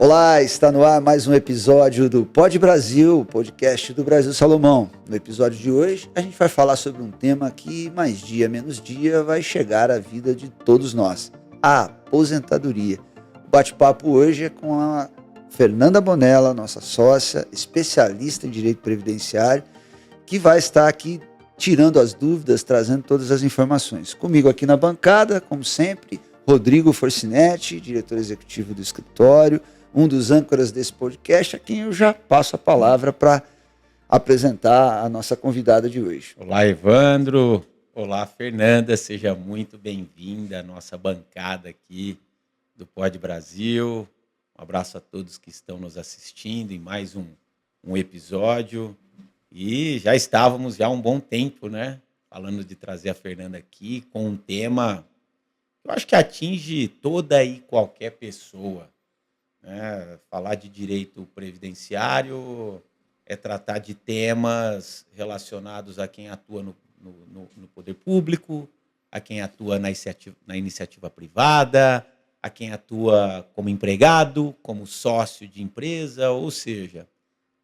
Olá, está no ar mais um episódio do Pod Brasil, podcast do Brasil Salomão. No episódio de hoje, a gente vai falar sobre um tema que, mais dia menos dia, vai chegar à vida de todos nós: a aposentadoria. O bate-papo hoje é com a Fernanda Bonella, nossa sócia, especialista em direito previdenciário, que vai estar aqui tirando as dúvidas, trazendo todas as informações. Comigo aqui na bancada, como sempre, Rodrigo Forcinetti, diretor executivo do escritório, um dos âncoras desse podcast, a quem eu já passo a palavra para apresentar a nossa convidada de hoje. Olá, Evandro. Olá, Fernanda. Seja muito bem-vinda à nossa bancada aqui do Pod Brasil. Um abraço a todos que estão nos assistindo em mais um episódio. E já estávamos há um bom tempo, né? Falando de trazer a Fernanda aqui com um tema que eu acho que atinge toda e qualquer pessoa. Falar de direito previdenciário é tratar de temas relacionados a quem atua no poder público, a quem atua na iniciativa privada, a quem atua como empregado, como sócio de empresa, ou seja,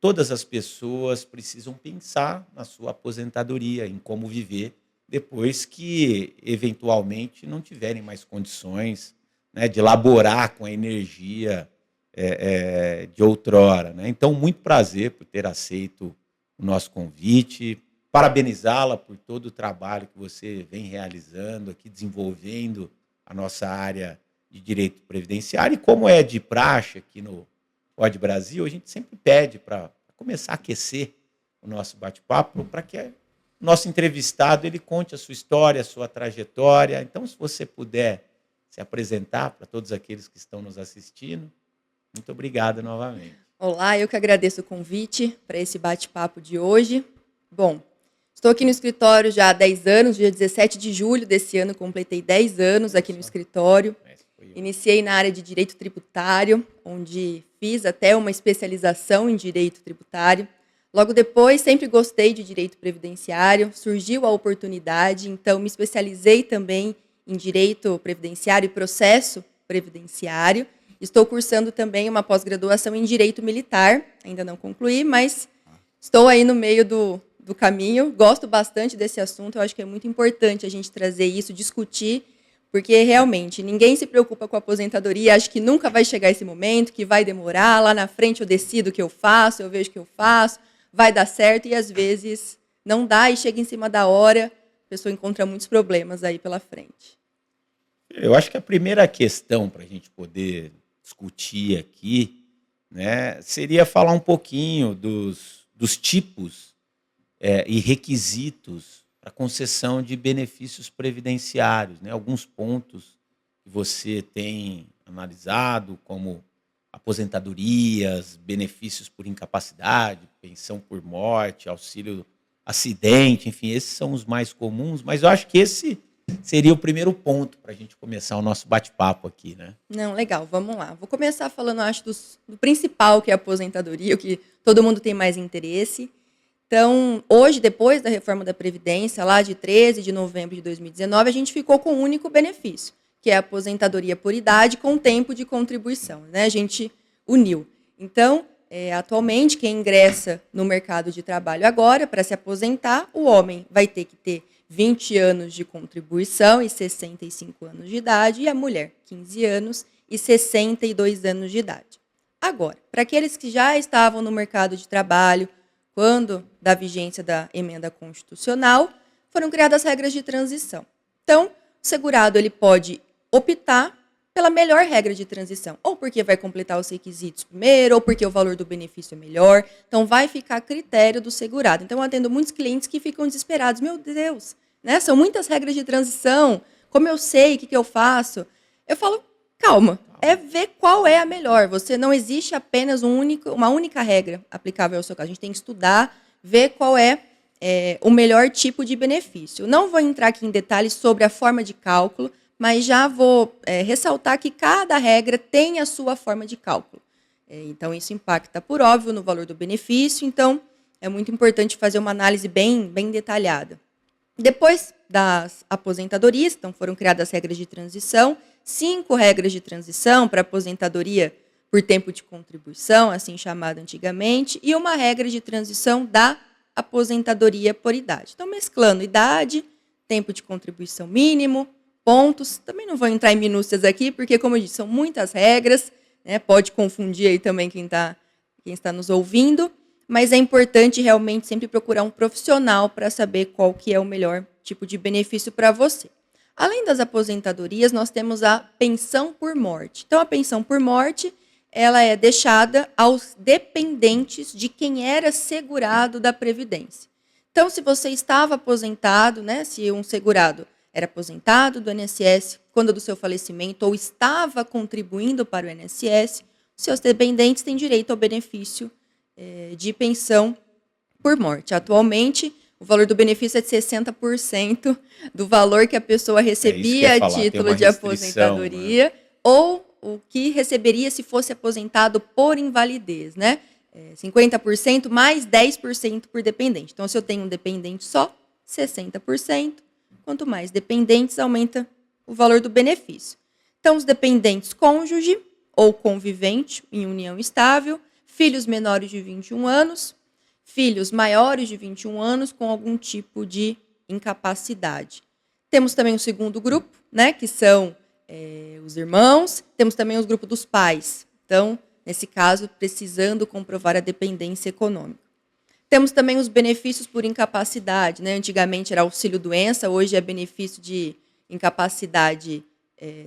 todas as pessoas precisam pensar na sua aposentadoria, em como viver depois que, eventualmente, não tiverem mais condições, né, de laborar com a energia de outrora, né? Então, muito prazer por ter aceito o nosso convite, parabenizá-la por todo o trabalho que você vem realizando aqui, desenvolvendo a nossa área de direito previdenciário. E como é de praxe aqui no Pod Brasil, a gente sempre pede para começar a aquecer o nosso bate-papo, para que o nosso entrevistado ele conte a sua história, a sua trajetória. Então, se você puder se apresentar para todos aqueles que estão nos assistindo. Muito obrigado novamente. Olá, eu que agradeço o convite para esse bate-papo de hoje. Bom, estou aqui no escritório já há 10 anos, dia 17 de julho desse ano completei 10 anos aqui no escritório. Iniciei na área de direito tributário, onde fiz até uma especialização em direito tributário. Logo depois, sempre gostei de direito previdenciário, surgiu a oportunidade, então me especializei também em direito previdenciário e processo previdenciário. Estou cursando também uma pós-graduação em Direito Militar, ainda não concluí, mas estou aí no meio do caminho. Gosto bastante desse assunto, eu acho que é muito importante a gente trazer isso, discutir, porque realmente ninguém se preocupa com a aposentadoria, acho que nunca vai chegar esse momento, que vai demorar, lá na frente eu decido o que eu faço, eu vejo o que eu faço, vai dar certo, e às vezes não dá e chega em cima da hora, a pessoa encontra muitos problemas aí pela frente. Eu acho que a primeira questão para a gente poder discutir aqui, né, seria falar um pouquinho dos tipos e requisitos para concessão de benefícios previdenciários, né, alguns pontos que você tem analisado, como aposentadorias, benefícios por incapacidade, pensão por morte, auxílio acidente, enfim, esses são os mais comuns, mas eu acho que esse seria o primeiro ponto para a gente começar o nosso bate-papo aqui, né? Não, legal, vamos lá. Vou começar falando, acho, do principal, que é a aposentadoria, o que todo mundo tem mais interesse. Então, hoje, depois da reforma da Previdência, lá de 13 de novembro de 2019, a gente ficou com um único benefício, que é a aposentadoria por idade com tempo de contribuição, né? A gente uniu. Então, atualmente, quem ingressa no mercado de trabalho agora, para se aposentar, o homem vai ter que ter 20 anos de contribuição e 65 anos de idade, e a mulher, 15 anos e 62 anos de idade. Agora, para aqueles que já estavam no mercado de trabalho, quando da vigência da emenda constitucional, foram criadas regras de transição. Então, o segurado ele pode optar pela melhor regra de transição, ou porque vai completar os requisitos primeiro, ou porque o valor do benefício é melhor. Então, vai ficar a critério do segurado. Então, eu atendo muitos clientes que ficam desesperados. Meu Deus, né? São muitas regras de transição. Como eu sei o que eu faço? Eu falo, calma, é ver qual é a melhor. Você não existe apenas uma única regra aplicável ao seu caso. A gente tem que estudar, ver qual é o melhor tipo de benefício. Não vou entrar aqui em detalhes sobre a forma de cálculo, mas já vou ressaltar que cada regra tem a sua forma de cálculo. Então, isso impacta, por óbvio, no valor do benefício. Então, é muito importante fazer uma análise bem detalhada. Depois das aposentadorias, então foram criadas regras de transição, 5 regras de transição para aposentadoria por tempo de contribuição, assim chamada antigamente, e uma regra de transição da aposentadoria por idade. Então, mesclando idade, tempo de contribuição mínimo, pontos. Também não vou entrar em minúcias aqui, porque, como eu disse, são muitas regras, né? Pode confundir aí também quem está nos ouvindo, mas é importante realmente sempre procurar um profissional para saber qual que é o melhor tipo de benefício para você. Além das aposentadorias, nós temos a pensão por morte. Então, a pensão por morte, ela é deixada aos dependentes de quem era segurado da Previdência. Então, se você estava aposentado, né, se um segurado era aposentado do INSS quando do seu falecimento ou estava contribuindo para o INSS, seus dependentes têm direito ao benefício de pensão por morte. Atualmente, o valor do benefício é de 60% do valor que a pessoa recebia a título de aposentadoria, ou o que receberia se fosse aposentado por invalidez, né? 50% mais 10% por dependente. Então, se eu tenho um dependente só, 60%. Quanto mais dependentes, aumenta o valor do benefício. Então, os dependentes cônjuge ou convivente em união estável, filhos menores de 21 anos, filhos maiores de 21 anos com algum tipo de incapacidade. Temos também o segundo grupo, né, que são os irmãos. Temos também os grupos dos pais. Então, nesse caso, precisando comprovar a dependência econômica. Temos também os benefícios por incapacidade, né? Antigamente era auxílio-doença, hoje é benefício de incapacidade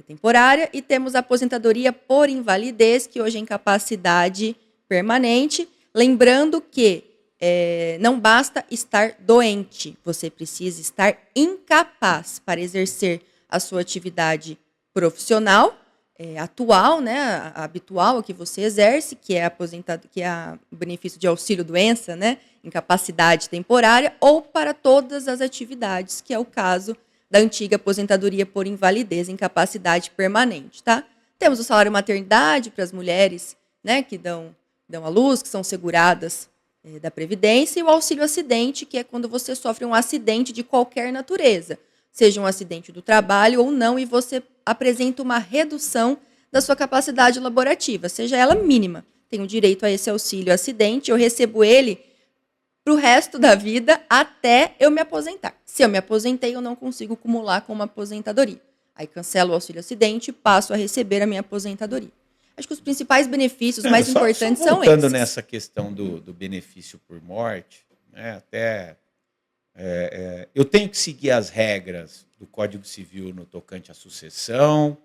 temporária. E temos a aposentadoria por invalidez, que hoje é incapacidade permanente. Lembrando que não basta estar doente, você precisa estar incapaz para exercer a sua atividade profissional, atual, né, a habitual, a que você exerce, que é o benefício de auxílio-doença, né, incapacidade temporária, ou para todas as atividades, que é o caso da antiga aposentadoria por invalidez, incapacidade permanente, tá? Temos o salário maternidade para as mulheres, né, que dão à luz, que são seguradas da Previdência, e o auxílio-acidente, que é quando você sofre um acidente de qualquer natureza, seja um acidente do trabalho ou não, e você apresenta uma redução da sua capacidade laborativa, seja ela mínima. Tenho direito a esse auxílio-acidente, eu recebo ele para o resto da vida até eu me aposentar. Se eu me aposentei, eu não consigo acumular com uma aposentadoria. Aí cancelo o auxílio-acidente e passo a receber a minha aposentadoria. Acho que os principais benefícios mais importantes são esses. Voltando nessa questão do benefício por morte, né, eu tenho que seguir as regras do Código Civil no tocante à sucessão,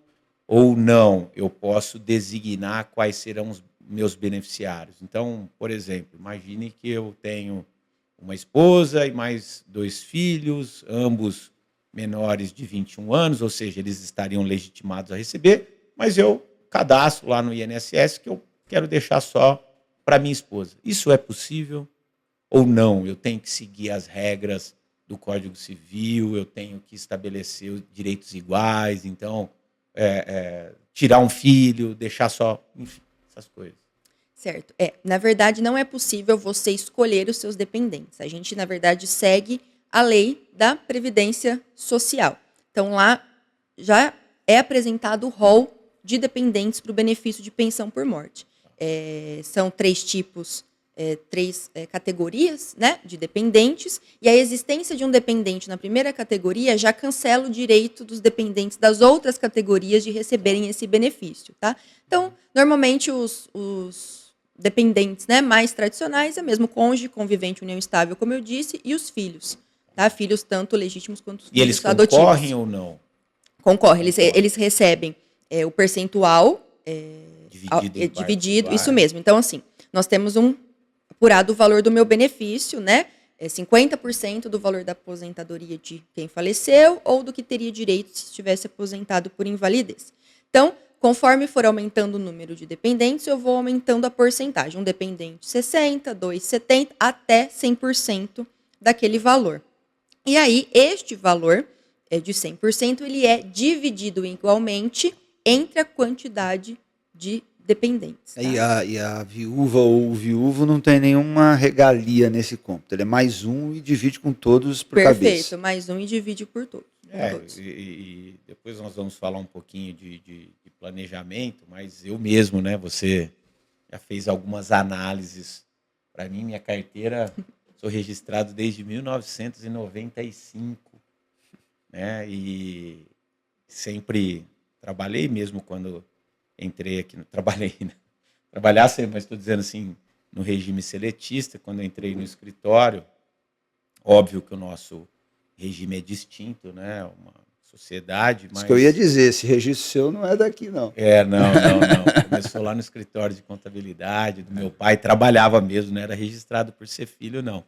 ou não? Eu posso designar quais serão os meus beneficiários. Então, por exemplo, imagine que eu tenho uma esposa e mais 2 filhos, ambos menores de 21 anos, ou seja, eles estariam legitimados a receber, mas eu cadastro lá no INSS que eu quero deixar só para minha esposa. Isso é possível ou não? Eu tenho que seguir as regras do Código Civil, eu tenho que estabelecer os direitos iguais, então, tirar um filho, deixar só, enfim, essas coisas. Certo. Na verdade, não é possível você escolher os seus dependentes. A gente, na verdade, segue a lei da Previdência Social. Então, lá já é apresentado o rol de dependentes para o benefício de pensão por morte. São 3 tipos, 3 categorias, né, de dependentes, e a existência de um dependente na primeira categoria já cancela o direito dos dependentes das outras categorias de receberem esse benefício, tá? Então, normalmente os dependentes, né, mais tradicionais é mesmo cônjuge, convivente, união estável, como eu disse, e os filhos, tá? Filhos tanto legítimos quanto e filhos adotivos. E eles concorrem ou não? Concorrem, eles recebem o percentual dividido, isso mesmo. Então, assim, nós temos apurado o valor do meu benefício, né? 50% do valor da aposentadoria de quem faleceu ou do que teria direito se estivesse aposentado por invalidez. Então, conforme for aumentando o número de dependentes, eu vou aumentando a porcentagem. Um dependente 60%, 2%, 70%, até 100% daquele valor. E aí, este valor de 100%, ele é dividido igualmente entre a quantidade de dependentes. Tá? E a viúva ou o viúvo não tem nenhuma regalia nesse cômputo. Ele é mais um e divide com todos por cabeça. Perfeito, mais um e divide por todos. E depois nós vamos falar um pouquinho de planejamento, mas eu mesmo, né? Você já fez algumas análises. Para mim, minha carteira, sou registrado desde 1995, né? E sempre trabalhei mesmo quando entrei aqui, trabalhei, né? Trabalhar sempre, mas estou dizendo assim, no regime seletista, quando eu entrei no escritório, óbvio que o nosso regime é distinto, né? Uma sociedade, mas... Isso que eu ia dizer, esse registro seu não é daqui, não. Não. Começou lá no escritório de contabilidade do meu pai, trabalhava mesmo, não era registrado por ser filho, não.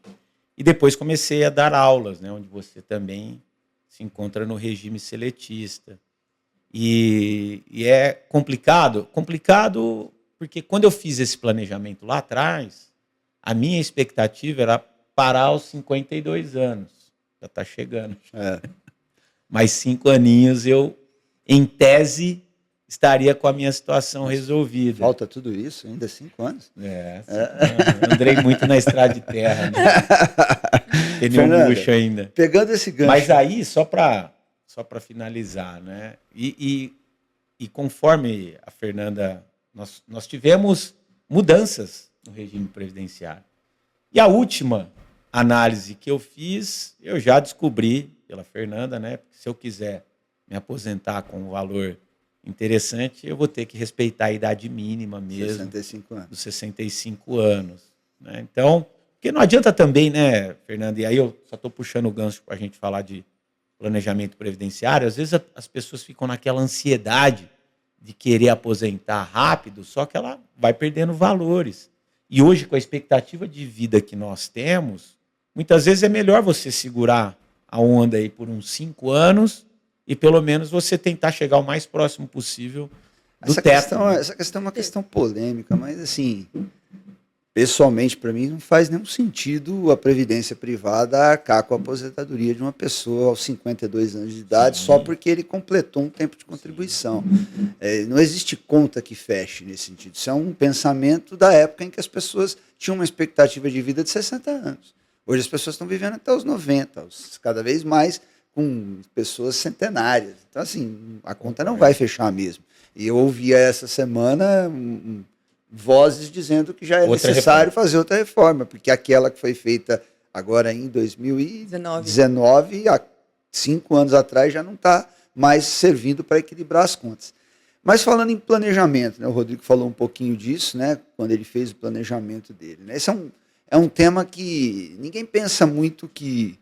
E depois comecei a dar aulas, né? Onde você também se encontra no regime seletista. E é complicado porque quando eu fiz esse planejamento lá atrás, a minha expectativa era parar aos 52 anos. Já está chegando. Mais 5 aninhos eu, em tese, estaria com a minha situação resolvida. Falta tudo isso, ainda 5 anos. 5 anos. Andrei muito na estrada de terra, né? Tem nenhum luxo ainda. Pegando esse gancho. Mas aí, só para finalizar, né? E conforme a Fernanda, nós tivemos mudanças no regime previdenciário. E a última análise que eu fiz, eu já descobri pela Fernanda, né? Porque se eu quiser me aposentar com um valor interessante, eu vou ter que respeitar a idade mínima mesmo. 65 anos. Dos 65 anos. Né? Então, porque não adianta também, né, Fernanda? E aí eu só estou puxando o gancho para a gente falar de planejamento previdenciário. Às vezes as pessoas ficam naquela ansiedade de querer aposentar rápido, só que ela vai perdendo valores. E hoje, com a expectativa de vida que nós temos, muitas vezes é melhor você segurar a onda aí por uns 5 anos e pelo menos você tentar chegar o mais próximo possível do teto. Essa questão é uma questão polêmica, mas assim, pessoalmente para mim não faz nenhum sentido a previdência privada arcar com a aposentadoria de uma pessoa aos 52 anos de idade. Sim. Só porque ele completou um tempo de contribuição. Não existe conta que feche nesse sentido. Isso é um pensamento da época em que as pessoas tinham uma expectativa de vida de 60 anos. Hoje as pessoas estão vivendo até os 90, cada vez mais com pessoas centenárias. Então, assim, a conta não vai fechar mesmo. E eu ouvia essa semana vozes dizendo que já é necessário fazer outra reforma, porque aquela que foi feita agora em 2019, há 5 anos atrás, já não está mais servindo para equilibrar as contas. Mas falando em planejamento, né, o Rodrigo falou um pouquinho disso, né, quando ele fez o planejamento dele. Né? Esse é um tema que ninguém pensa muito que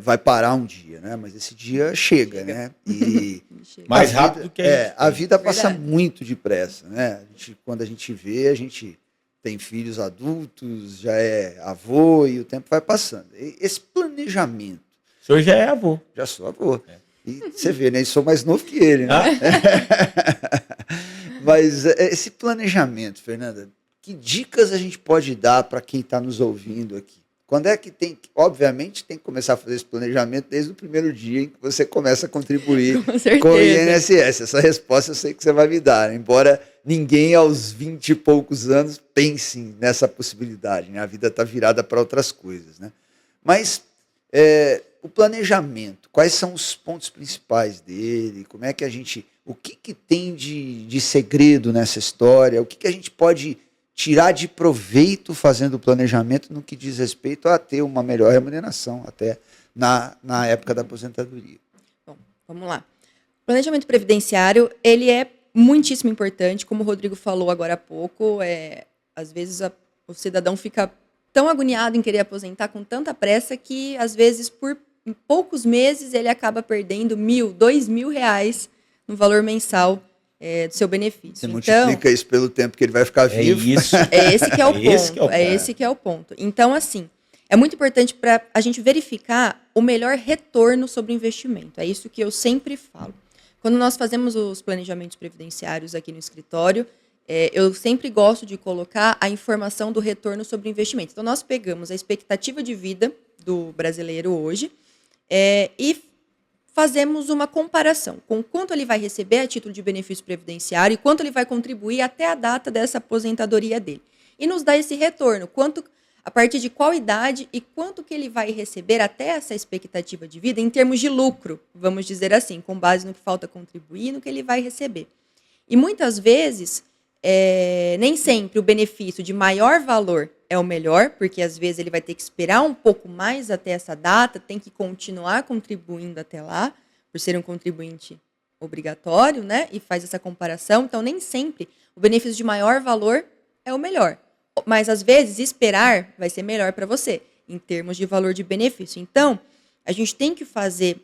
vai parar um dia, né? Mas esse dia chega, né? E mais rápido que a vida passa muito depressa, né? Quando a gente vê, a gente tem filhos adultos, já é avô e o tempo vai passando. E esse planejamento. O senhor já é avô? Já sou avô. E você vê, né? Eu sou mais novo que ele, né? Mas esse planejamento, Fernanda, que dicas a gente pode dar para quem está nos ouvindo aqui? Quando é que obviamente tem que começar a fazer esse planejamento desde o primeiro dia em que você começa a contribuir com o INSS. Essa resposta eu sei que você vai me dar, embora ninguém aos 20 e poucos anos pense nessa possibilidade, né? A vida está virada para outras coisas, né? Mas o planejamento, quais são os pontos principais dele? Como é que o que tem de segredo nessa história? O que a gente pode tirar de proveito fazendo o planejamento no que diz respeito a ter uma melhor remuneração até na época da aposentadoria? Bom, vamos lá. O planejamento previdenciário, ele é muitíssimo importante, como o Rodrigo falou agora há pouco, às vezes o cidadão fica tão agoniado em querer aposentar com tanta pressa que, às vezes, por poucos meses, ele acaba perdendo R$1.000, R$2.000 no valor mensal do seu benefício. Você multiplica isso pelo tempo que ele vai ficar vivo. Isso. Esse que é o ponto. Esse que é o ponto. Então, assim, é muito importante para a gente verificar o melhor retorno sobre o investimento. É isso que eu sempre falo. Quando nós fazemos os planejamentos previdenciários aqui no escritório, eu sempre gosto de colocar a informação do retorno sobre o investimento. Então, nós pegamos a expectativa de vida do brasileiro hoje e fazemos uma comparação com quanto ele vai receber a título de benefício previdenciário e quanto ele vai contribuir até a data dessa aposentadoria dele. E nos dá esse retorno, quanto a partir de qual idade e quanto que ele vai receber até essa expectativa de vida em termos de lucro, vamos dizer assim, com base no que falta contribuir e no que ele vai receber. E muitas vezes, nem sempre o benefício de maior valor é o melhor, porque às vezes ele vai ter que esperar um pouco mais até essa data, tem que continuar contribuindo até lá, por ser um contribuinte obrigatório, né? E faz essa comparação. Então, nem sempre o benefício de maior valor é o melhor. Mas, às vezes, esperar vai ser melhor para você, em termos de valor de benefício. Então, a gente tem que fazer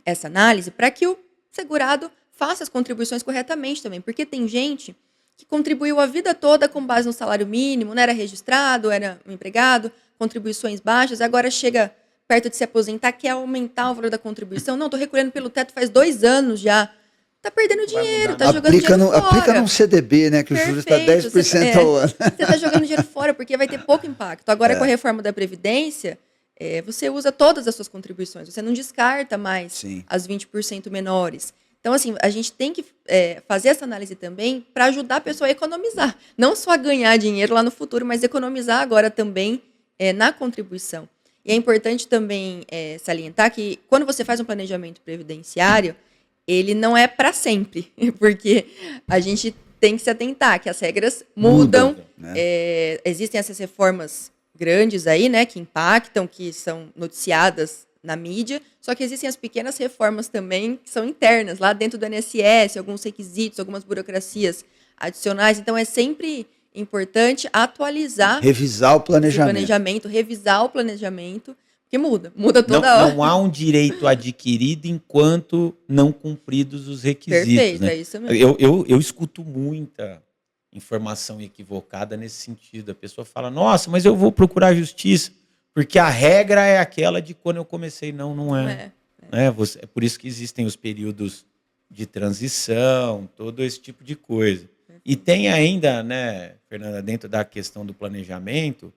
essa análise para que o segurado faça as contribuições corretamente também. Porque tem gente que contribuiu a vida toda com base no salário mínimo, não era registrado, era um empregado, contribuições baixas, agora chega perto de se aposentar, quer aumentar o valor da contribuição. Não, estou recolhendo pelo teto faz 2 anos já. Está perdendo dinheiro, está jogando dinheiro fora. Aplica num CDB, né, que o juros está 10% ao ano. Você está jogando dinheiro fora, porque vai ter pouco impacto. Agora, com a reforma da Previdência, você usa todas as suas contribuições, você não descarta mais as 20% menores. Então, assim, a gente tem que fazer essa análise também para ajudar a pessoa a economizar. Não só a ganhar dinheiro lá no futuro, mas economizar agora também na contribuição. E é importante também salientar que quando você faz um planejamento previdenciário, ele não é para sempre, porque a gente tem que se atentar que as regras mudam. Né? Existem essas reformas grandes aí, né, que impactam, que são noticiadas na mídia, só que existem as pequenas reformas também que são internas, lá dentro do INSS, alguns requisitos, algumas burocracias adicionais. Então, é sempre importante atualizar... Revisar o planejamento. Revisar o planejamento, porque muda toda hora. Não há um direito adquirido enquanto não cumpridos os requisitos. Perfeito, né? É isso mesmo. Eu escuto muita informação equivocada nesse sentido. A pessoa fala, nossa, mas eu vou procurar a justiça, porque a regra é aquela de quando eu comecei. Não é. É por isso que existem os períodos de transição, todo esse tipo de coisa. E tem ainda, né, Fernanda, dentro da questão do planejamento,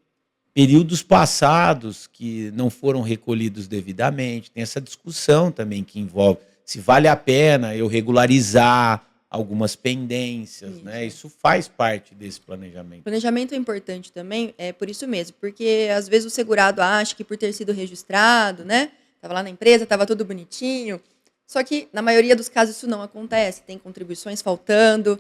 períodos passados que não foram recolhidos devidamente. Tem essa discussão também que envolve se vale a pena eu regularizar algumas pendências, né? Isso faz parte desse planejamento. O planejamento é importante também, por isso mesmo, porque às vezes o segurado acha que por ter sido registrado, né? Estava lá na empresa, estava tudo bonitinho. Só que na maioria dos casos isso não acontece. Tem contribuições faltando,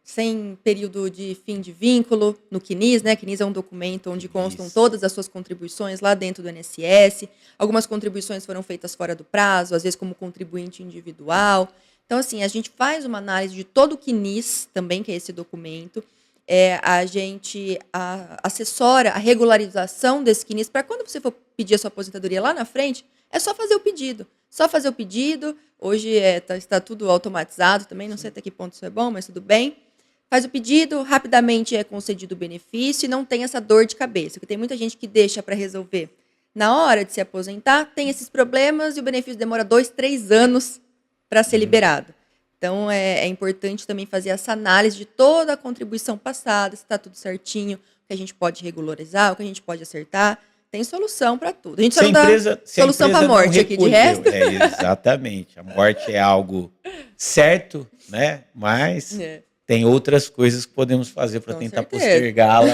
sem período de fim de vínculo no CNIS, né? CNIS é um documento onde constam todas as suas contribuições lá dentro do INSS. Algumas contribuições foram feitas fora do prazo, às vezes como contribuinte individual. Então, assim, a gente faz uma análise de todo o CNIS também, que é esse documento. A gente assessora a regularização desse CNIS para quando você for pedir a sua aposentadoria lá na frente, é só fazer o pedido. Só fazer o pedido. Hoje está tudo automatizado também, não sei até que ponto isso é bom, mas tudo bem. Faz o pedido, rapidamente é concedido o benefício e não tem essa dor de cabeça, porque tem muita gente que deixa para resolver na hora de se aposentar, tem esses problemas e o benefício demora 2, 3 anos para ser liberado. Então, é importante também fazer essa análise de toda a contribuição passada, se está tudo certinho, o que a gente pode regularizar, o que a gente pode acertar. Tem solução para tudo. A gente só não dá solução para a morte aqui, de resto. Exatamente. A morte é algo certo, né? Mas tem outras coisas que podemos fazer para tentar postergá-la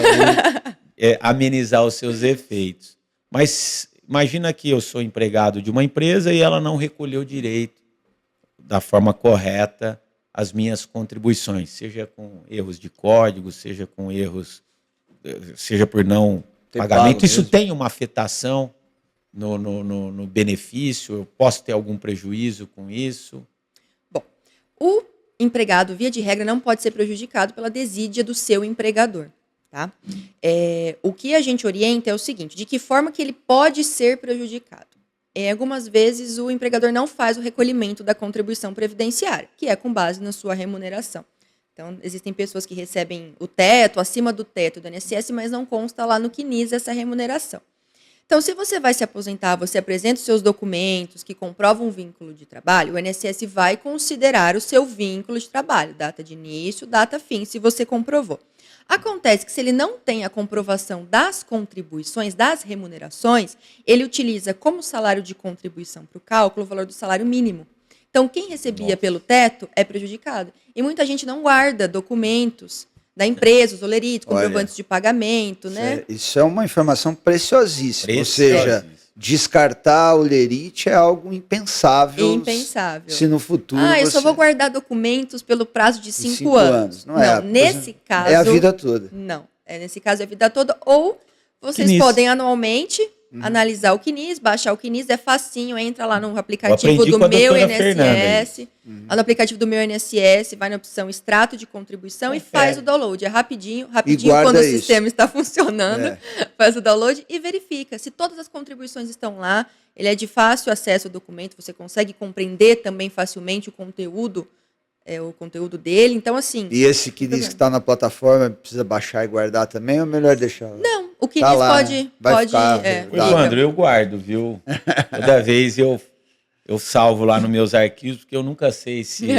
e amenizar os seus efeitos. Mas imagina que eu sou empregado de uma empresa e ela não recolheu direito da forma correta as minhas contribuições, seja com erros de código, seja com erros, seja por não pagamento. Isso tem uma afetação no benefício? Eu posso ter algum prejuízo com isso? Bom, o empregado, via de regra, não pode ser prejudicado pela desídia do seu empregador. Tá? O que a gente orienta é o seguinte, de que forma que ele pode ser prejudicado? Algumas vezes o empregador não faz o recolhimento da contribuição previdenciária, que é com base na sua remuneração. Então, existem pessoas que recebem o teto, acima do teto do INSS, mas não consta lá no CNIS essa remuneração. Então, se você vai se aposentar, você apresenta os seus documentos que comprovam um vínculo de trabalho, o INSS vai considerar o seu vínculo de trabalho, data de início, data fim, se você comprovou. Acontece que se ele não tem a comprovação das contribuições, das remunerações, ele utiliza como salário de contribuição para o cálculo o valor do salário mínimo. Então, quem recebia pelo teto é prejudicado. E muita gente não guarda documentos da empresa, os olerites, Olha. comprovantes de pagamento, né? Isso é uma informação preciosíssima. Ou seja, Preciosíssimo. descartar o lerite é algo impensável. Impensável. Se no futuro Eu você... só vou guardar documentos pelo prazo de 5 5 anos. Não, é. Nesse caso... É a vida toda. Não. Nesse caso é a vida toda. Ou vocês CNIS. podem anualmente analisar o CNIS, baixar o CNIS, é facinho, entra lá no aplicativo aprendi do com a meu doutora Fernanda INSS, lá no aplicativo do meu INSS, vai na opção extrato de contribuição e faz o download. É rapidinho guarda quando o isso. sistema está funcionando, É. faz o download e verifica se todas as contribuições estão lá. Ele é de fácil acesso ao documento, você consegue compreender também facilmente o conteúdo dele. Então, assim... E esse que diz que está na plataforma, precisa baixar e guardar também, ou é melhor deixar lá? Não, o CNIS Tá lá, pode... né? Vai ficar, Ô, Evandro, eu guardo, viu? Toda vez eu salvo lá nos meus arquivos, porque eu nunca sei se o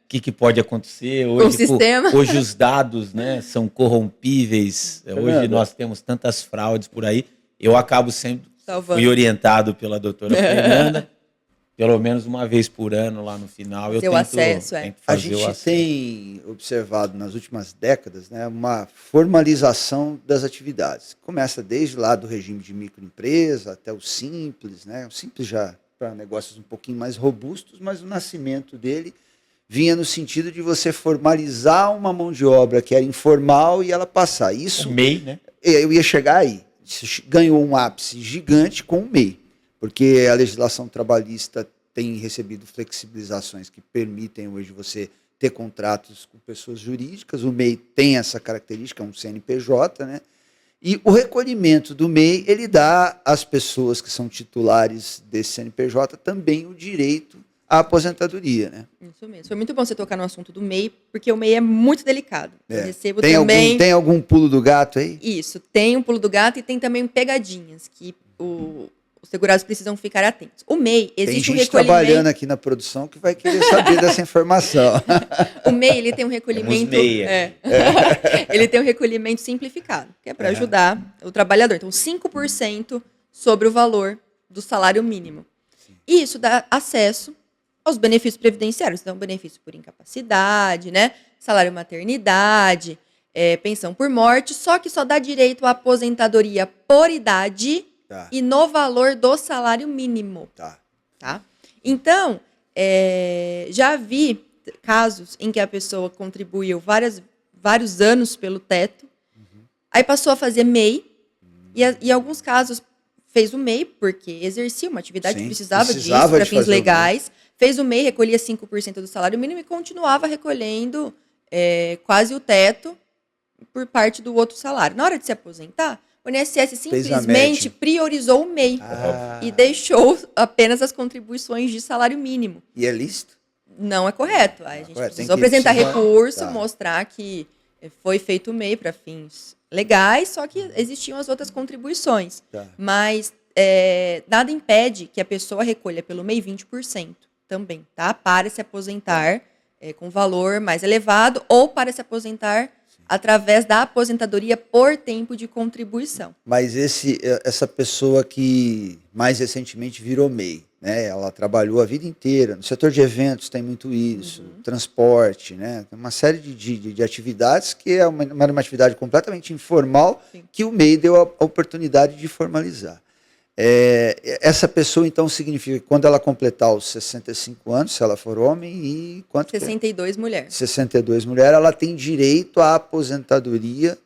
que pode acontecer. Com o sistema. Hoje os dados, né, são corrompíveis. Hoje nós temos tantas fraudes por aí. Eu acabo sempre... Salvando. Fui orientado pela doutora Fernanda, pelo menos uma vez por ano lá no final. Eu Seu tento, acesso, tento A fazer o gente acesso. tem observado nas últimas décadas, né, uma formalização das atividades. Começa desde lá do regime de microempresa até o simples, né? O simples já para negócios um pouquinho mais robustos, mas o nascimento dele vinha no sentido de você formalizar uma mão de obra que era informal e ela passar. Isso O MEI, né? eu ia chegar aí. Isso ganhou um ápice gigante com o MEI, porque a legislação trabalhista tem recebido flexibilizações que permitem hoje você ter contratos com pessoas jurídicas. O MEI tem essa característica, é um CNPJ, né? E o recolhimento do MEI, ele dá às pessoas que são titulares desse CNPJ também o direito à aposentadoria, né? Isso mesmo. Foi muito bom você tocar no assunto do MEI, porque o MEI é muito delicado. Eu recebo também... Tem algum pulo do gato aí? Isso, tem um pulo do gato e tem também pegadinhas, que os segurados precisam ficar atentos. O MEI, Tem existe um gente recolhimento... trabalhando aqui na produção que vai querer saber dessa informação. O MEI, ele tem um recolhimento... Temos MEI Ele tem um recolhimento simplificado, que é para ajudar o trabalhador. Então, 5% sobre o valor do salário mínimo. E isso dá acesso aos benefícios previdenciários. Então, benefício por incapacidade, né? Salário maternidade, pensão por morte, só que só dá direito à aposentadoria por idade e no valor do salário mínimo. Tá? Então, já vi casos em que a pessoa contribuiu vários anos pelo teto, aí passou a fazer MEI, e em alguns casos fez o MEI, porque exercia uma atividade que precisava disso para fins legais, fez o MEI, recolhia 5% do salário mínimo e continuava recolhendo quase o teto por parte do outro salário. Na hora de se aposentar, o INSS simplesmente priorizou o MEI e deixou apenas as contribuições de salário mínimo. E é lícito? Não é correto. A gente precisou apresentar recurso, mostrar que foi feito o MEI para fins legais, só que existiam as outras contribuições. Mas nada impede que a pessoa recolha pelo MEI 20% também, tá? Para se aposentar com valor mais elevado ou para se aposentar através da aposentadoria por tempo de contribuição. Mas essa pessoa que mais recentemente virou MEI, né? Ela trabalhou a vida inteira, no setor de eventos tem muito isso, transporte, né? Tem uma série de atividades que é uma atividade completamente informal que o MEI deu a oportunidade de formalizar. Essa pessoa, então, significa que quando ela completar os 65 anos, se ela for homem, e quanto 62 mulheres. 62 mulheres, ela tem direito à aposentadoria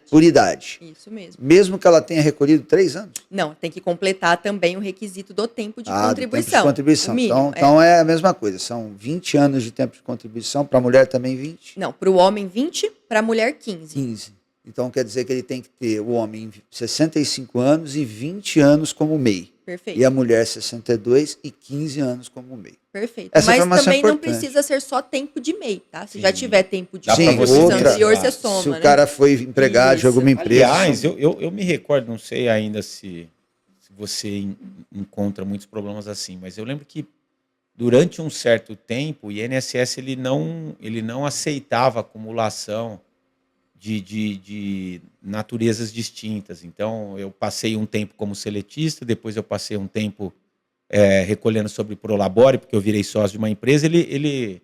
por idade. Isso mesmo. Mesmo que ela tenha recolhido 3 anos? Não, tem que completar também o requisito do tempo de contribuição. Tempo de contribuição. Mínimo, então é a mesma coisa, são 20 anos de tempo de contribuição, para a mulher também 20? Não, para o homem 20, para a mulher 15. 15. Então quer dizer que ele tem que ter o homem 65 anos e 20 anos como MEI. Perfeito. E a mulher 62 e 15 anos como MEI. Perfeito. Essa Mas informação também é não importante. precisa ser só tempo de MEI, tá? Se já tiver tempo de Dá pra você contribuição mesclar. anterior, você soma, Se o né? cara foi empregado de alguma empresa... Aliás, eu me recordo, não sei ainda se você encontra muitos problemas assim, mas eu lembro que durante um certo tempo o INSS ele não aceitava acumulação de naturezas distintas. Então, eu passei um tempo como seletista, depois eu passei um tempo recolhendo sobre Prolabore, porque eu virei sócio de uma empresa. Ele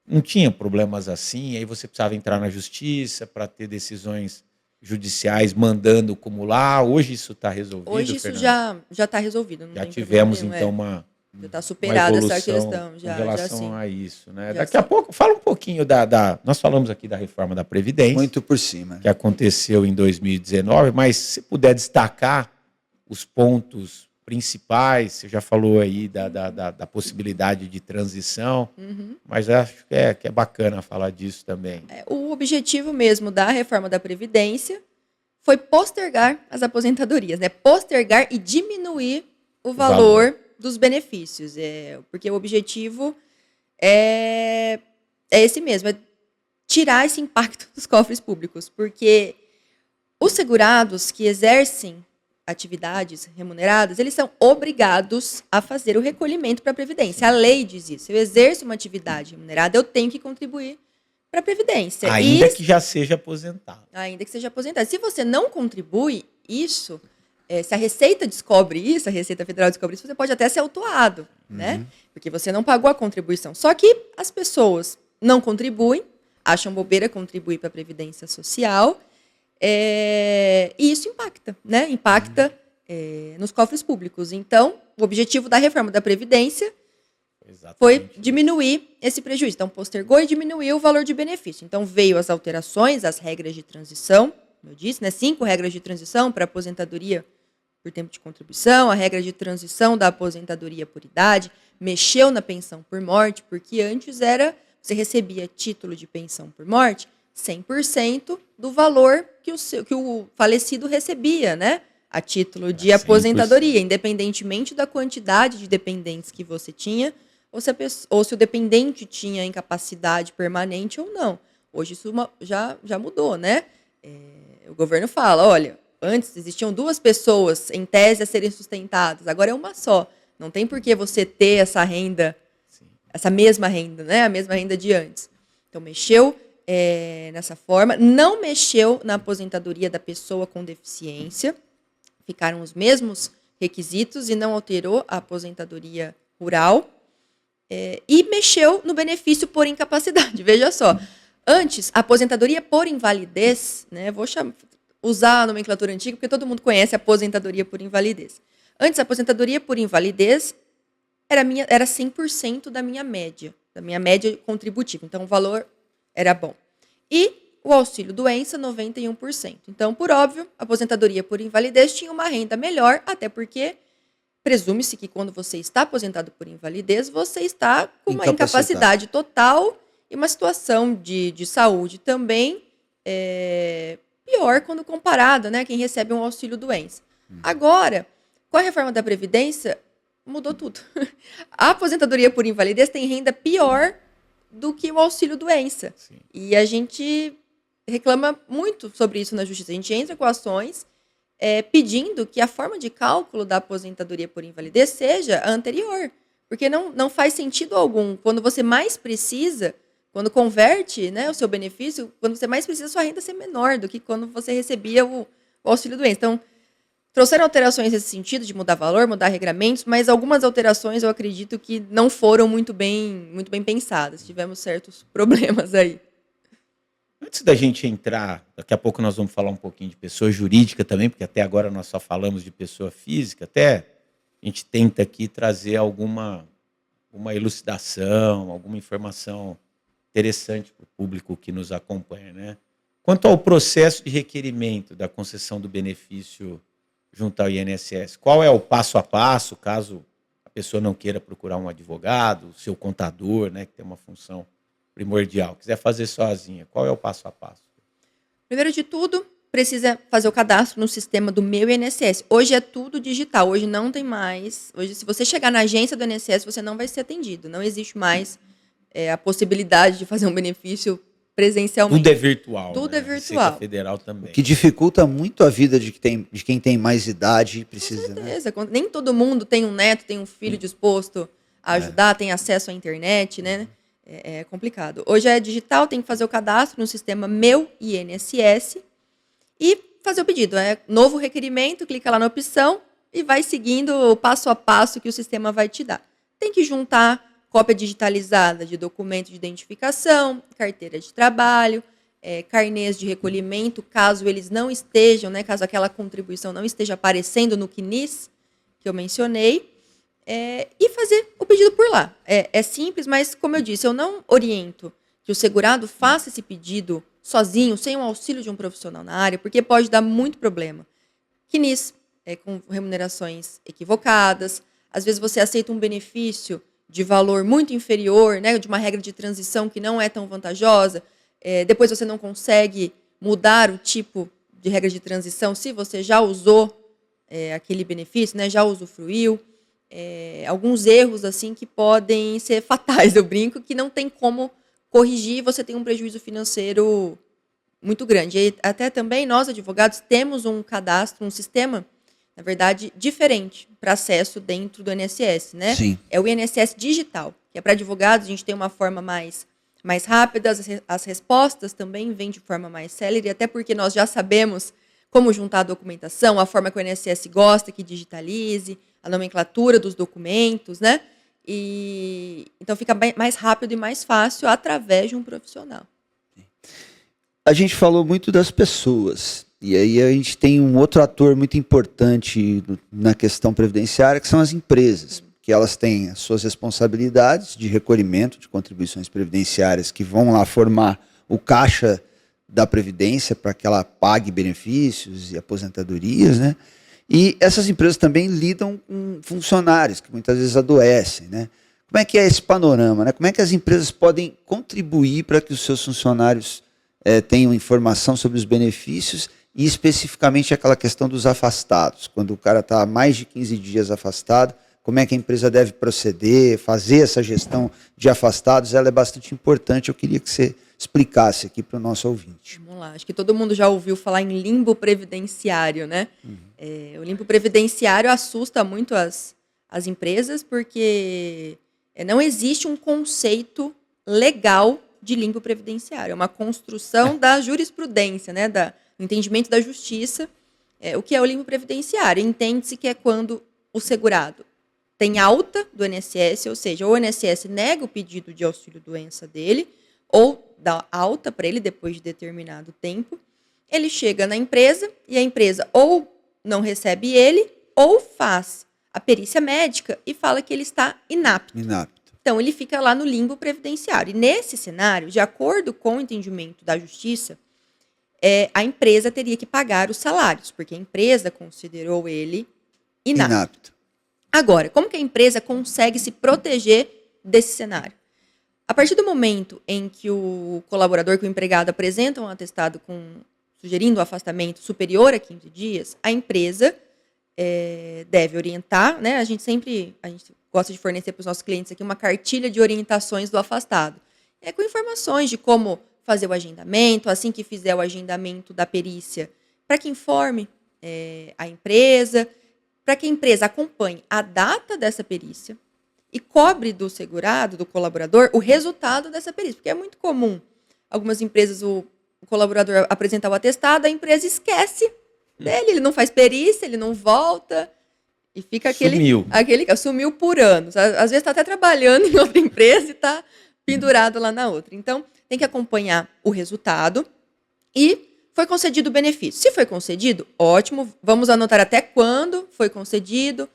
não tinha problemas assim, aí você precisava entrar na justiça para ter decisões judiciais mandando acumular. Hoje isso está resolvido, Hoje isso Fernanda? já está resolvido, não Já tem problema tivemos, nenhum. então, Já está uma superada essa evolução questão, com já relação sim. a isso, né? Já Daqui a sim. pouco, fala um pouquinho nós falamos aqui da reforma da Previdência, Muito por cima. que aconteceu em 2019, mas se puder destacar os pontos principais, você já falou aí da possibilidade de transição, mas acho que é bacana falar disso também. O objetivo mesmo da reforma da Previdência foi postergar as aposentadorias, né? Postergar e diminuir o valor dos benefícios. Porque o objetivo é esse mesmo, é tirar esse impacto dos cofres públicos. Porque os segurados que exercem atividades remuneradas, eles são obrigados a fazer o recolhimento para a Previdência. A lei diz isso. Se eu exerço uma atividade remunerada, eu tenho que contribuir para a Previdência. Ainda que já seja aposentado. Ainda que seja aposentado. Se você não contribui, isso, se a Receita descobre isso, a Receita Federal descobre isso, você pode até ser autuado, né? Porque você não pagou a contribuição. Só que as pessoas não contribuem, acham bobeira contribuir para a Previdência Social, e isso impacta, né? Impacta nos cofres públicos. Então, o objetivo da reforma da Previdência foi diminuir esse prejuízo. Então, postergou e diminuiu o valor de benefício. Então, veio as alterações, as regras de transição, como eu disse, né? 5 regras de transição para aposentadoria por tempo de contribuição, a regra de transição da aposentadoria por idade, mexeu na pensão por morte, porque antes você recebia título de pensão por morte 100% do valor que o falecido recebia, né? A título de aposentadoria, independentemente da quantidade de dependentes que você tinha, ou se o dependente tinha incapacidade permanente ou não. Hoje isso já mudou, né? O governo fala, olha, antes existiam 2 pessoas em tese a serem sustentadas, agora é uma só. Não tem por que você ter essa renda, essa mesma renda, né? A mesma renda de antes. Então, mexeu nessa forma, não mexeu na aposentadoria da pessoa com deficiência, ficaram os mesmos requisitos e não alterou a aposentadoria rural, e mexeu no benefício por incapacidade. Veja só, antes, a aposentadoria por invalidez, né, vou usar a nomenclatura antiga, porque todo mundo conhece a aposentadoria por invalidez. Antes, a aposentadoria por invalidez era 100% da minha média contributiva. Então, o valor era bom. E o auxílio-doença, 91%. Então, por óbvio, a aposentadoria por invalidez tinha uma renda melhor, até porque presume-se que quando você está aposentado por invalidez, você está com uma incapacidade total e uma situação de saúde também pior quando comparada, né? Quem recebe um auxílio-doença. Agora, com a reforma da Previdência, mudou tudo. A aposentadoria por invalidez tem renda pior do que o auxílio-doença. E a gente reclama muito sobre isso na justiça. A gente entra com ações pedindo que a forma de cálculo da aposentadoria por invalidez seja a anterior. Porque não faz sentido algum. Quando você mais precisa, quando converte, né, o seu benefício, quando você mais precisa, sua renda ser menor do que quando você recebia o auxílio-doença. Então, trouxeram alterações nesse sentido, de mudar valor, mudar regramentos, mas algumas alterações eu acredito que não foram muito bem pensadas. Tivemos certos problemas aí. Antes da gente entrar, daqui a pouco nós vamos falar um pouquinho de pessoa jurídica também, porque até agora nós só falamos de pessoa física, até a gente tenta aqui trazer alguma elucidação, alguma informação interessante para o público que nos acompanha, né? Quanto ao processo de requerimento da concessão do benefício junto ao INSS, qual é o passo a passo, caso a pessoa não queira procurar um advogado, seu contador, né, que tem uma função primordial, quiser fazer sozinha, qual é o passo a passo? Primeiro de tudo, precisa fazer o cadastro no sistema do Meu INSS. Hoje é tudo digital, hoje não tem mais. Hoje, se você chegar na agência do INSS, você não vai ser atendido. Não existe mais a possibilidade de fazer um benefício presencialmente. Tudo é virtual. Tudo né? é virtual. Receita Federal também. O que dificulta muito a vida de quem tem mais idade e precisa. Com certeza. Né? Nem todo mundo tem um neto, tem um filho disposto a ajudar, tem acesso à internet, né? É complicado. Hoje é digital, tem que fazer o cadastro no sistema Meu INSS e fazer o pedido. Novo requerimento, clica lá na opção e vai seguindo o passo a passo que o sistema vai te dar. Tem que juntar cópia digitalizada de documento de identificação, carteira de trabalho, carnês de recolhimento, caso eles não estejam, né, caso aquela contribuição não esteja aparecendo no CNIS, que eu mencionei, e fazer o pedido por lá. É simples, mas, como eu disse, eu não oriento que o segurado faça esse pedido sozinho, sem o auxílio de um profissional na área, porque pode dar muito problema. CNIS, com remunerações equivocadas, às vezes você aceita um benefício de valor muito inferior, né, de uma regra de transição que não é tão vantajosa, depois você não consegue mudar o tipo de regra de transição se você já usou aquele benefício, né, já usufruiu. Alguns erros assim que podem ser fatais, eu brinco, que não tem como corrigir, você tem um prejuízo financeiro muito grande. E até também nós, advogados, temos um cadastro, um sistema, na verdade, diferente para acesso dentro do INSS, né? Sim. É o INSS digital, que é para advogados, a gente tem uma forma mais rápida, as respostas também vêm de forma mais célere, até porque nós já sabemos como juntar a documentação, a forma que o INSS gosta que digitalize, a nomenclatura dos documentos, né? E então fica mais rápido e mais fácil através de um profissional. A gente falou muito das pessoas, e aí a gente tem um outro ator muito importante na questão previdenciária, que são as empresas, que elas têm as suas responsabilidades de recolhimento de contribuições previdenciárias que vão lá formar o caixa da Previdência para que ela pague benefícios e aposentadorias, né? E essas empresas também lidam com funcionários que muitas vezes adoecem, né? Como é que é esse panorama, né? Como é que as empresas podem contribuir para que os seus funcionários tenham informação sobre os benefícios e especificamente aquela questão dos afastados? Quando o cara está há mais de 15 dias afastado, como é que a empresa deve proceder, fazer essa gestão de afastados? Ela é bastante importante, eu queria que você explicasse aqui para o nosso ouvinte. Vamos lá, acho que todo mundo já ouviu falar em limbo previdenciário, né? O limbo previdenciário assusta muito as empresas porque não existe um conceito legal de limbo previdenciário. É uma construção da jurisprudência, né? Do entendimento da justiça. O que é o limbo previdenciário? Entende-se que é quando o segurado tem alta do INSS, ou seja, o INSS nega o pedido de auxílio-doença dele, ou dá alta para ele depois de determinado tempo, ele chega na empresa e a empresa ou não recebe ele, ou faz a perícia médica e fala que ele está inapto. Então, ele fica lá no limbo previdenciário. E nesse cenário, de acordo com o entendimento da justiça, a empresa teria que pagar os salários, porque a empresa considerou ele inapto. Agora, como que a empresa consegue se proteger desse cenário? A partir do momento em que o colaborador, que o empregado apresenta um atestado sugerindo um afastamento superior a 15 dias, a empresa deve orientar, né? A gente gosta de fornecer para os nossos clientes aqui uma cartilha de orientações do afastado. Com informações de como fazer o agendamento, assim que fizer o agendamento da perícia, para que informe a empresa, para que a empresa acompanhe a data dessa perícia e cobre do segurado, do colaborador, o resultado dessa perícia. Porque é muito comum algumas empresas, o colaborador apresentar o atestado, a empresa esquece dele, ele não faz perícia, ele não volta e fica sumiu por anos. Às vezes está até trabalhando em outra empresa e está pendurado lá na outra. Então, tem que acompanhar o resultado e foi concedido o benefício. Se foi concedido, ótimo, vamos anotar até quando foi concedido.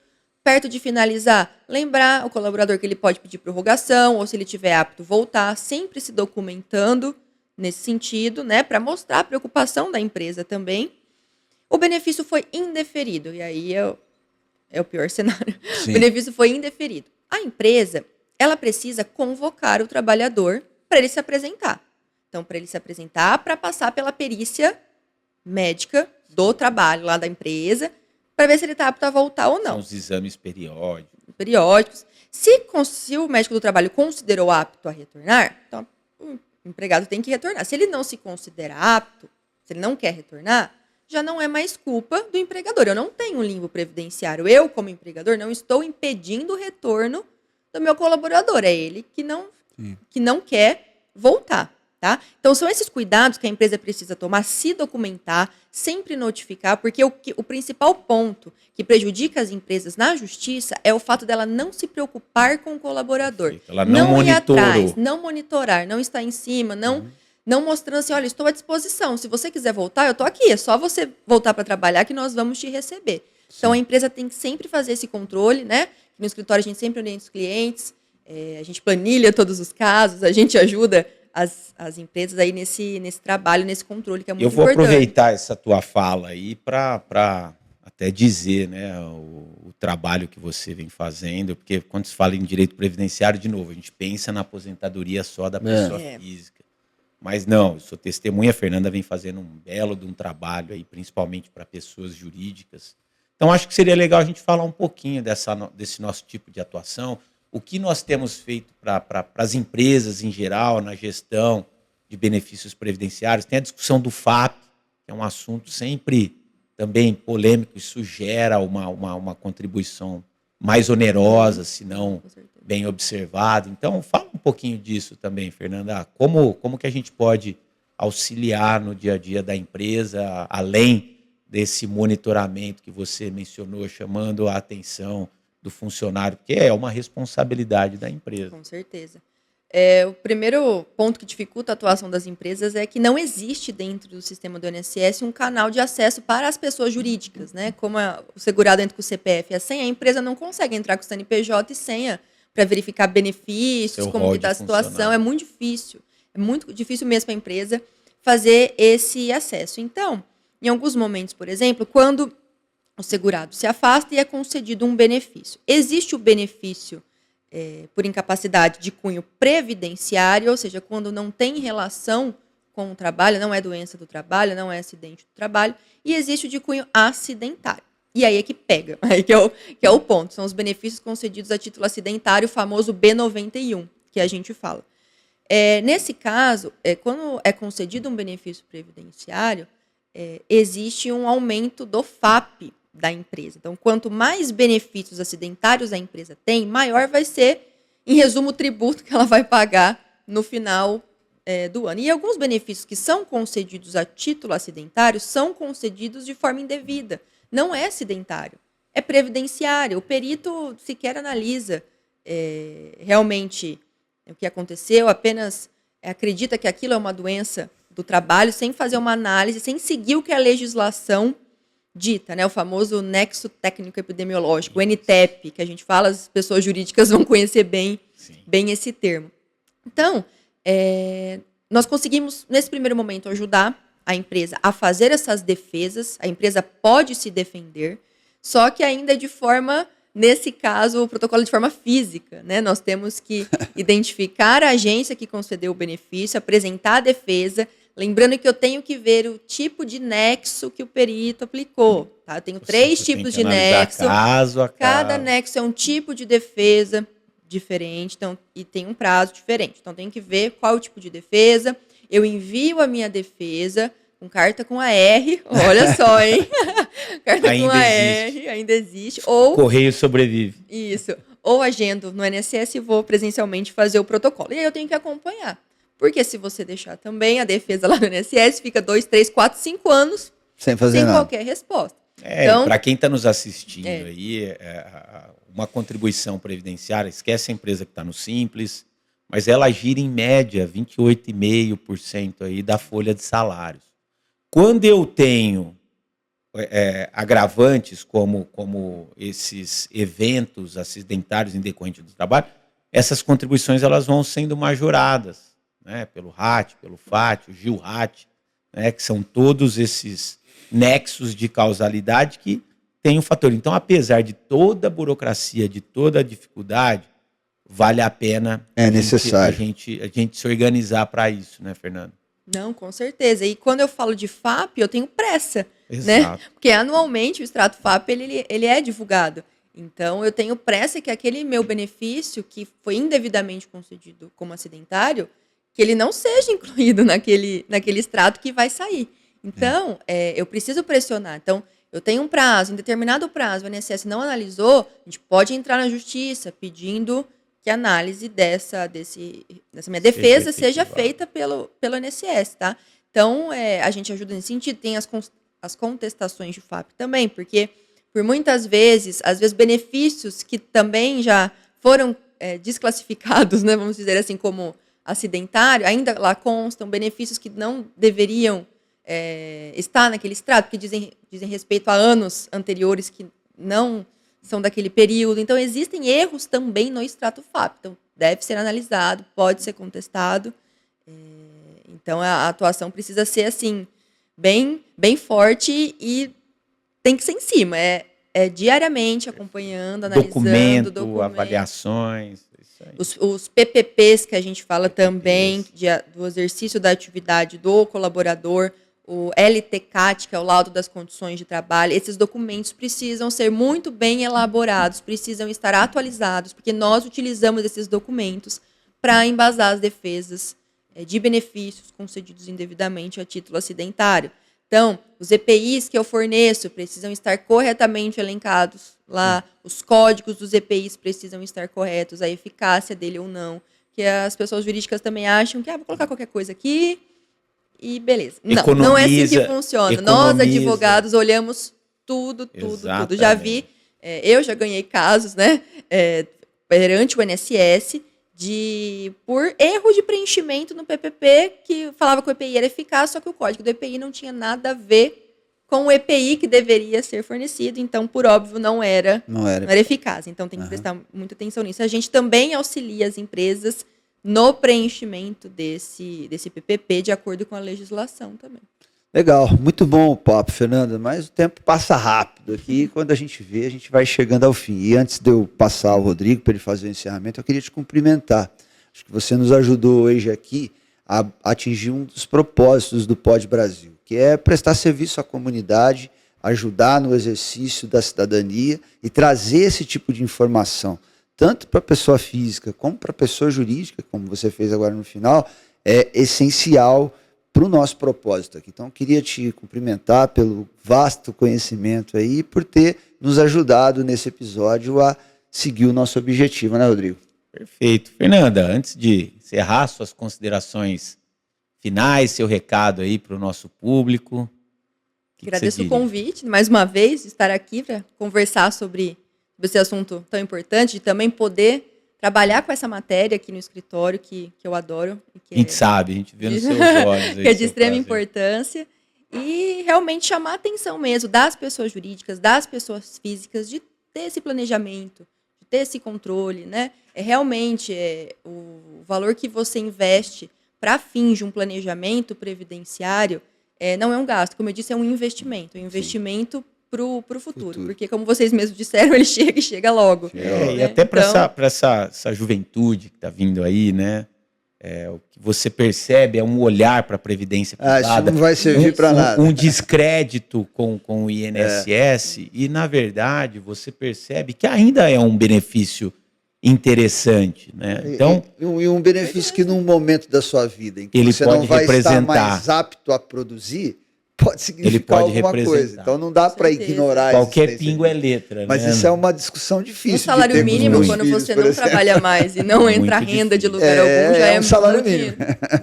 Perto de finalizar, lembrar o colaborador que ele pode pedir prorrogação ou, se ele estiver apto, voltar, sempre se documentando nesse sentido, né, para mostrar a preocupação da empresa também. O benefício foi indeferido, e aí é o pior cenário. Sim. O benefício foi indeferido. A empresa, ela precisa convocar o trabalhador para ele se apresentar. Então, para ele se apresentar, para passar pela perícia médica do trabalho lá da empresa, para ver se ele está apto a voltar ou não. São os exames periódicos. Se o médico do trabalho considerou apto a retornar, então o empregado tem que retornar. Se ele não se considera apto, se ele não quer retornar, já não é mais culpa do empregador. Eu não tenho um limbo previdenciário. Eu, como empregador, não estou impedindo o retorno do meu colaborador. É ele que não quer voltar. Tá? Então, são esses cuidados que a empresa precisa tomar, se documentar, sempre notificar, porque o principal ponto que prejudica as empresas na justiça é o fato dela não se preocupar com o colaborador. Perfeito. Ela não ir monitorou. atrás, não monitorar, não estar em cima, não mostrando assim, olha, estou à disposição, se você quiser voltar, eu estou aqui, é só você voltar para trabalhar que nós vamos te receber. Sim. Então, a empresa tem que sempre fazer esse controle, né? No escritório, a gente sempre orienta os clientes, a gente planilha todos os casos, a gente ajuda as empresas aí nesse trabalho, nesse controle que é muito importante. Eu vou aproveitar essa tua fala aí para até dizer, né, o trabalho que você vem fazendo, porque quando se fala em direito previdenciário, de novo, a gente pensa na aposentadoria só da pessoa física. Mas não, eu sou testemunha, a Fernanda vem fazendo um belo de um trabalho aí, principalmente para pessoas jurídicas. Então, acho que seria legal a gente falar um pouquinho desse nosso tipo de atuação, o que nós temos feito para as empresas em geral, na gestão de benefícios previdenciários. Tem a discussão do FAP, que é um assunto sempre também polêmico, isso gera uma contribuição mais onerosa, se não bem observada. Então, fala um pouquinho disso também, Fernanda. Como que a gente pode auxiliar no dia a dia da empresa, além desse monitoramento que você mencionou, chamando a atenção do funcionário, porque é uma responsabilidade da empresa. Com certeza. O primeiro ponto que dificulta a atuação das empresas é que não existe dentro do sistema do INSS um canal de acesso para as pessoas jurídicas, né? Como o segurado entra com o CPF e a senha, a empresa não consegue entrar com o CNPJ e senha para verificar benefícios, como que está a situação. É muito difícil mesmo para a empresa fazer esse acesso. Então, em alguns momentos, por exemplo, quando o segurado se afasta e é concedido um benefício. Existe o benefício por incapacidade de cunho previdenciário, ou seja, quando não tem relação com o trabalho, não é doença do trabalho, não é acidente do trabalho, e existe o de cunho acidentário. E aí é que pega, aí que é o ponto. São os benefícios concedidos a título acidentário, o famoso B91, que a gente fala. Nesse caso, quando é concedido um benefício previdenciário, existe um aumento do FAP da empresa. Então, quanto mais benefícios acidentários a empresa tem, maior vai ser, em resumo, o tributo que ela vai pagar no final do ano. E alguns benefícios que são concedidos a título acidentário são concedidos de forma indevida. Não é acidentário, é previdenciário. O perito sequer analisa realmente o que aconteceu, apenas acredita que aquilo é uma doença do trabalho, sem fazer uma análise, sem seguir o que a legislação dita, né? O famoso nexo técnico epidemiológico, o NTEP, que a gente fala, as pessoas jurídicas vão conhecer bem esse termo. Então, nós conseguimos, nesse primeiro momento, ajudar a empresa a fazer essas defesas, a empresa pode se defender, só que ainda de forma, nesse caso, o protocolo de forma física, né? Nós temos que identificar a agência que concedeu o benefício, apresentar a defesa, lembrando que eu tenho que ver o tipo de nexo que o perito aplicou. Tá? Eu tenho 3 tipos de nexo. Caso a cada nexo é um tipo de defesa diferente, então, e tem um prazo diferente. Então, tenho que ver qual é o tipo de defesa. Eu envio a minha defesa com carta com AR. Olha só, hein? Carta ainda com AR, ainda existe. Ou Correio sobrevive. Isso. Ou agendo no INSS e vou presencialmente fazer o protocolo. E aí eu tenho que acompanhar. Porque se você deixar também a defesa lá no INSS, fica 2, 3, 4, 5 anos sem qualquer resposta. Então, para quem está nos assistindo aí, uma contribuição previdenciária, esquece a empresa que está no Simples, mas ela gira em média 28,5% aí da folha de salários. Quando eu tenho agravantes como esses eventos acidentários em decorrente do trabalho, essas contribuições elas vão sendo majoradas, né, pelo RAT, pelo FAT, o GIL-RAT, né, que são todos esses nexos de causalidade que tem um fator. Então, apesar de toda a burocracia, de toda a dificuldade, vale a pena necessário. a gente se organizar para isso, né, Fernando? Não, com certeza. E quando eu falo de FAP, eu tenho pressa, Exato. né? Porque anualmente o extrato FAP ele é divulgado. Então, eu tenho pressa que aquele meu benefício que foi indevidamente concedido como acidentário, que ele não seja incluído naquele extrato que vai sair. Então, eu preciso pressionar. Então, eu tenho um prazo, em determinado prazo, o INSS não analisou, a gente pode entrar na justiça pedindo que a análise dessa minha defesa seja feita pelo INSS, tá? Então, a gente ajuda nesse sentido. Tem as contestações de FAP também, porque por muitas vezes, às vezes benefícios que também já foram desclassificados, né, vamos dizer assim, como acidentário, ainda lá constam benefícios que não deveriam estar naquele extrato, porque dizem respeito a anos anteriores que não são daquele período. Então, existem erros também no extrato FAP. Então, deve ser analisado, pode ser contestado. Então, a atuação precisa ser, assim, bem, bem forte e tem que ser em cima. Diariamente acompanhando, analisando. Documento, avaliações. Isso aí. Os PPPs que a gente fala também, do exercício da atividade do colaborador, o LTCAT, que é o laudo das condições de trabalho, esses documentos precisam ser muito bem elaborados, precisam estar atualizados, porque nós utilizamos esses documentos para embasar as defesas de benefícios concedidos indevidamente a título acidentário. Então, os EPIs que eu forneço precisam estar corretamente elencados lá, os códigos dos EPIs precisam estar corretos, a eficácia dele ou não, que as pessoas jurídicas também acham que vou colocar qualquer coisa aqui e beleza. Não é assim que funciona. Nós, advogados, olhamos tudo. Já vi, eu já ganhei casos, né, perante o INSS, por erro de preenchimento no PPP, que falava que o EPI era eficaz, só que o código do EPI não tinha nada a ver com o EPI que deveria ser fornecido, então, por óbvio, não era eficaz. Então, tem que prestar muita atenção nisso. A gente também auxilia as empresas no preenchimento desse PPP, de acordo com a legislação também. Legal, muito bom o papo, Fernanda, mas o tempo passa rápido aqui, quando a gente vê, a gente vai chegando ao fim. E antes de eu passar ao Rodrigo para ele fazer o encerramento, eu queria te cumprimentar. Acho que você nos ajudou hoje aqui a atingir um dos propósitos do Pod Brasil, que é prestar serviço à comunidade, ajudar no exercício da cidadania e trazer esse tipo de informação, tanto para a pessoa física como para a pessoa jurídica, como você fez agora no final, é essencial para o nosso propósito aqui. Então, eu queria te cumprimentar pelo vasto conhecimento aí e por ter nos ajudado nesse episódio a seguir o nosso objetivo, né, Rodrigo? Perfeito. Fernanda, antes de encerrar suas considerações finais, seu recado aí para o nosso público. Agradeço o convite, mais uma vez, estar aqui para conversar sobre esse assunto tão importante, de também poder trabalhar com essa matéria aqui no escritório, que eu adoro. A gente sabe, a gente vê nos seus olhos. Que é de extrema importância. E realmente chamar a atenção mesmo das pessoas jurídicas, das pessoas físicas, de ter esse planejamento, de ter esse controle, né? Realmente o valor que você investe para fins de um planejamento previdenciário não é um gasto, como eu disse, é um investimento. É um investimento para o futuro. Porque, como vocês mesmos disseram, ele chega logo. E até para essa juventude que está vindo aí, né? O que você percebe é um olhar para a Previdência privada. Isso não vai servir para nada. Um descrédito com o INSS. E, na verdade, você percebe que ainda é um benefício interessante, né? Então, e um benefício que num momento da sua vida em que ele você pode não vai representar, estar mais apto a produzir, pode significar alguma coisa. Então não dá para ignorar isso. Qualquer pingo é letra. Mas né? isso é uma discussão difícil. O salário mínimo, quando você não trabalha mais e não entra renda de lugar algum, já é um salário mínimo.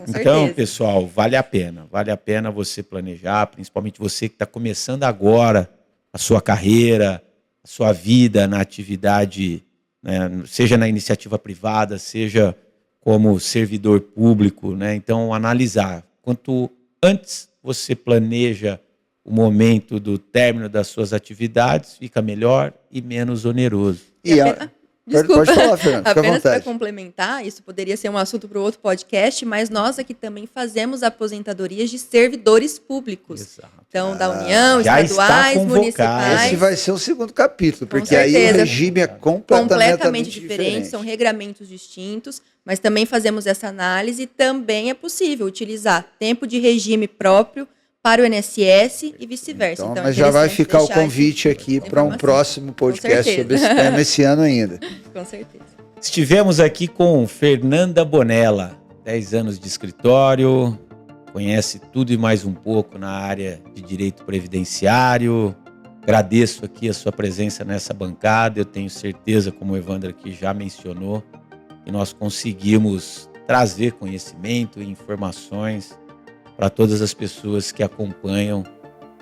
Então, pessoal, vale a pena você planejar, principalmente você que está começando agora a sua carreira, a sua vida na atividade, né, seja na iniciativa privada, seja como servidor público, né? Então, analisar. Quanto antes você planeja o momento do término das suas atividades, fica melhor e menos oneroso. Desculpa, pode falar, Fernando, fica à apenas para vontade. complementar, isso poderia ser um assunto para o outro podcast, mas nós aqui também fazemos aposentadorias de servidores públicos. Exato. Então, da União, já estaduais, está convocado. municipais. Esse vai ser o segundo capítulo, Com porque aí certeza. o regime é completamente diferente, são regramentos distintos, mas também fazemos essa análise e também é possível utilizar tempo de regime próprio para o INSS e vice-versa. Então, Então, mas já vai interessante ficar o deixar convite aqui para um informação. próximo podcast certeza. sobre esse tema esse ano ainda. Com certeza. Estivemos aqui com Fernanda Bonella, 10 anos de escritório, conhece tudo e mais um pouco na área de direito previdenciário. Agradeço aqui a sua presença nessa bancada. Eu tenho certeza, como o Evandro aqui já mencionou, e nós conseguimos trazer conhecimento e informações para todas as pessoas que acompanham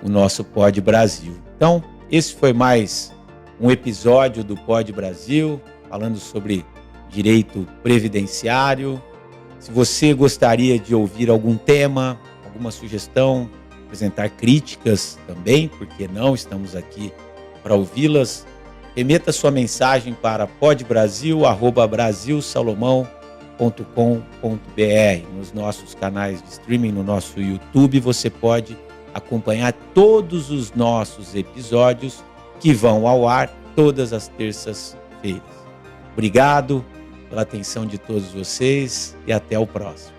o nosso Pod Brasil. Então, esse foi mais um episódio do Pod Brasil, falando sobre direito previdenciário. Se você gostaria de ouvir algum tema, alguma sugestão, apresentar críticas também, porque não estamos aqui para ouvi-las, remeta sua mensagem para podbrasil@brasilsalomão.com.br. Nos nossos canais de streaming, no nosso YouTube, você pode acompanhar todos os nossos episódios que vão ao ar todas as terças-feiras. Obrigado pela atenção de todos vocês e até o próximo.